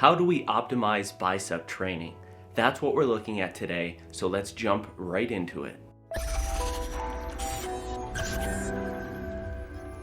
How do we optimize bicep training? That's what we're looking at today, so let's jump right into it.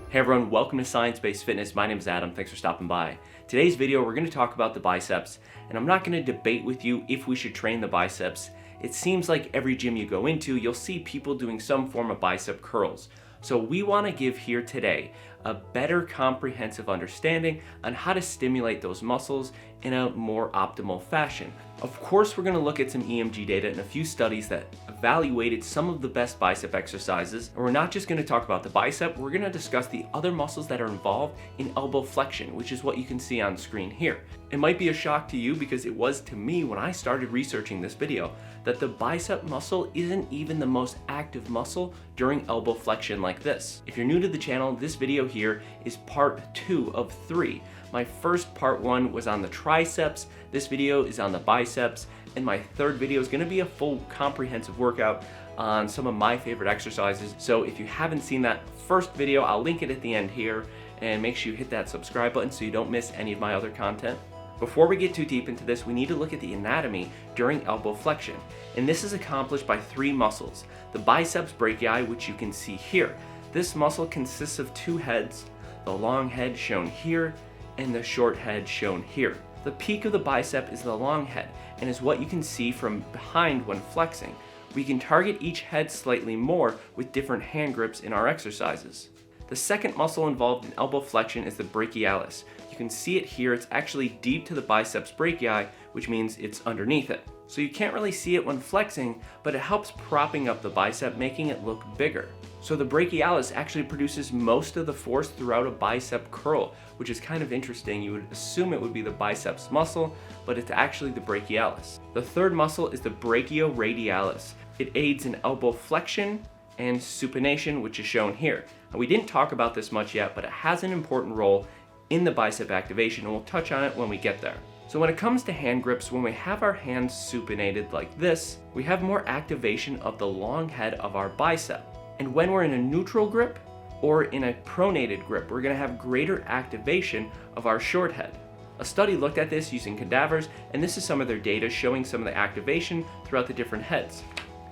Hey everyone, welcome to Science-Based Fitness. My name is Adam, thanks for stopping by. Today's video, we're going to talk about the biceps, and I'm not going to debate with you if we should train the biceps. It seems like every gym you go into, you'll see people doing some form of bicep curls. So we want to give here today a better comprehensive understanding on how to stimulate those muscles in a more optimal fashion. Of course, we're going to look at some EMG data and a few studies that evaluated some of the best bicep exercises. And we're not just going to talk about the bicep, we're going to discuss the other muscles that are involved in elbow flexion, which is what you can see on screen here. It might be a shock to you because it was to me when I started researching this video that the bicep muscle isn't even the most active muscle during elbow flexion like this. If you're new to the channel, this video here is part 2 of 3. My first part 1 was on the triceps, this video is on the biceps, and my third video is going to be a full comprehensive workout on some of my favorite exercises. So if you haven't seen that first video, I'll link it at the end here, and make sure you hit that subscribe button so you don't miss any of my other content. Before we get too deep into this, we need to look at the anatomy during elbow flexion. And this is accomplished by 3 muscles. The biceps brachii, which you can see here. This muscle consists of 2 heads, the long head shown here, and the short head shown here. The peak of the bicep is the long head, and is what you can see from behind when flexing. We can target each head slightly more with different hand grips in our exercises. The second muscle involved in elbow flexion is the brachialis. You can see it here, it's actually deep to the biceps brachii, which means it's underneath it. So you can't really see it when flexing, but it helps propping up the bicep, making it look bigger. So the brachialis actually produces most of the force throughout a bicep curl, which is kind of interesting. You would assume it would be the biceps muscle, but it's actually the brachialis. The third muscle is the brachioradialis. It aids in elbow flexion and supination, which is shown here. And we didn't talk about this much yet, but it has an important role in the bicep activation, and we'll touch on it when we get there. So when it comes to hand grips, when we have our hands supinated like this, we have more activation of the long head of our bicep. And when we're in a neutral grip or in a pronated grip, we're going to have greater activation of our short head. A study looked at this using cadavers, and this is some of their data showing some of the activation throughout the different heads.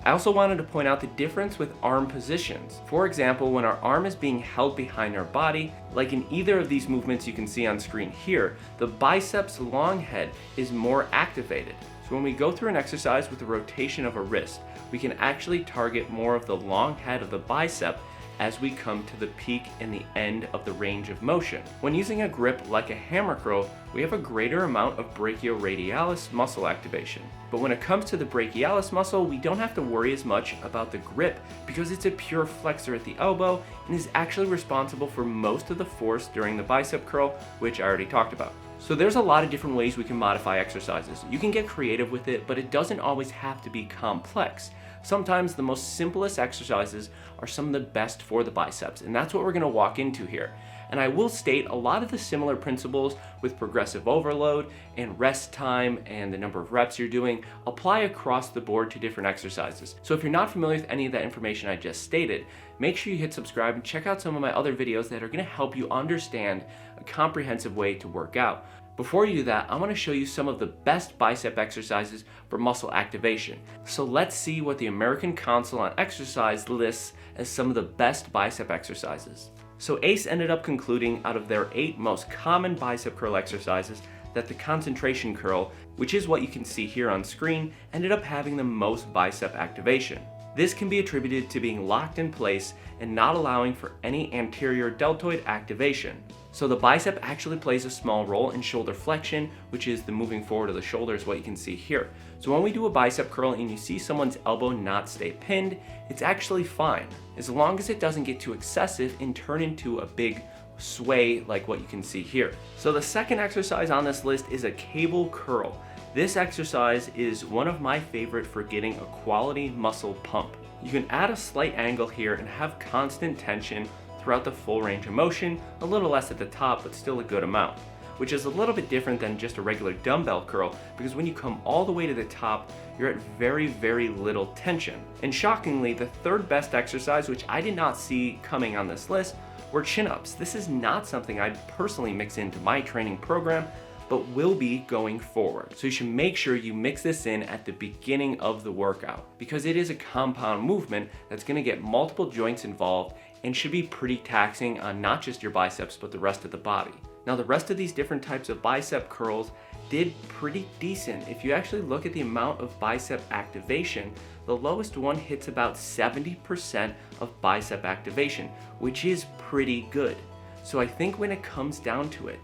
I also wanted to point out the difference with arm positions. For example, when our arm is being held behind our body, like in either of these movements you can see on screen here, the biceps long head is more activated. So when we go through an exercise with the rotation of a wrist, we can actually target more of the long head of the bicep as we come to the peak and the end of the range of motion. When using a grip like a hammer curl, we have a greater amount of brachioradialis muscle activation. But when it comes to the brachialis muscle, we don't have to worry as much about the grip because it's a pure flexor at the elbow and is actually responsible for most of the force during the bicep curl, which I already talked about. So there's a lot of different ways we can modify exercises. You can get creative with it, but it doesn't always have to be complex. Sometimes the most simplest exercises are some of the best for the biceps, and that's what we're going to walk into here. And I will state a lot of the similar principles with progressive overload and rest time and the number of reps you're doing apply across the board to different exercises. So if you're not familiar with any of that information I just stated, make sure you hit subscribe and check out some of my other videos that are going to help you understand a comprehensive way to work out. Before you do that, I want to show you some of the best bicep exercises for muscle activation. So let's see what the American Council on Exercise lists as some of the best bicep exercises. So ACE ended up concluding out of their 8 most common bicep curl exercises that the concentration curl, which is what you can see here on screen, ended up having the most bicep activation. This can be attributed to being locked in place and not allowing for any anterior deltoid activation. So the bicep actually plays a small role in shoulder flexion, which is the moving forward of the shoulders, what you can see here. So when we do a bicep curl and you see someone's elbow not stay pinned, it's actually fine, as long as it doesn't get too excessive and turn into a big sway like what you can see here. So the second exercise on this list is a cable curl. This exercise is one of my favorite for getting a quality muscle pump. You can add a slight angle here and have constant tension throughout the full range of motion, a little less at the top, but still a good amount, which is a little bit different than just a regular dumbbell curl, because when you come all the way to the top, you're at very, very little tension. And shockingly, the third best exercise, which I did not see coming on this list, were chin-ups. This is not something I'd personally mix into my training program, but will be going forward. So you should make sure you mix this in at the beginning of the workout, because it is a compound movement that's gonna get multiple joints involved and should be pretty taxing on not just your biceps, but the rest of the body. Now, the rest of these different types of bicep curls did pretty decent. If you actually look at the amount of bicep activation, the lowest one hits about 70% of bicep activation, which is pretty good. So I think when it comes down to it,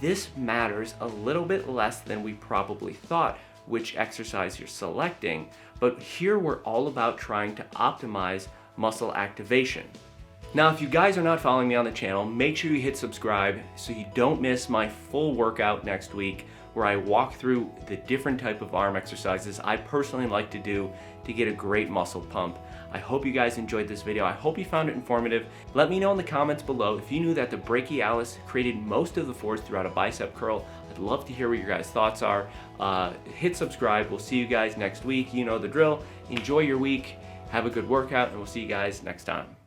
this matters a little bit less than we probably thought, which exercise you're selecting, but here we're all about trying to optimize muscle activation. Now, if you guys are not following me on the channel, make sure you hit subscribe so you don't miss my full workout next week, where I walk through the different type of arm exercises I personally like to do to get a great muscle pump. I hope you guys enjoyed this video. I hope you found it informative. Let me know in the comments below if you knew that the brachialis created most of the force throughout a bicep curl. I'd love to hear what your guys' thoughts are. Hit subscribe. We'll see you guys next week. You know the drill. Enjoy your week. Have a good workout, and we'll see you guys next time.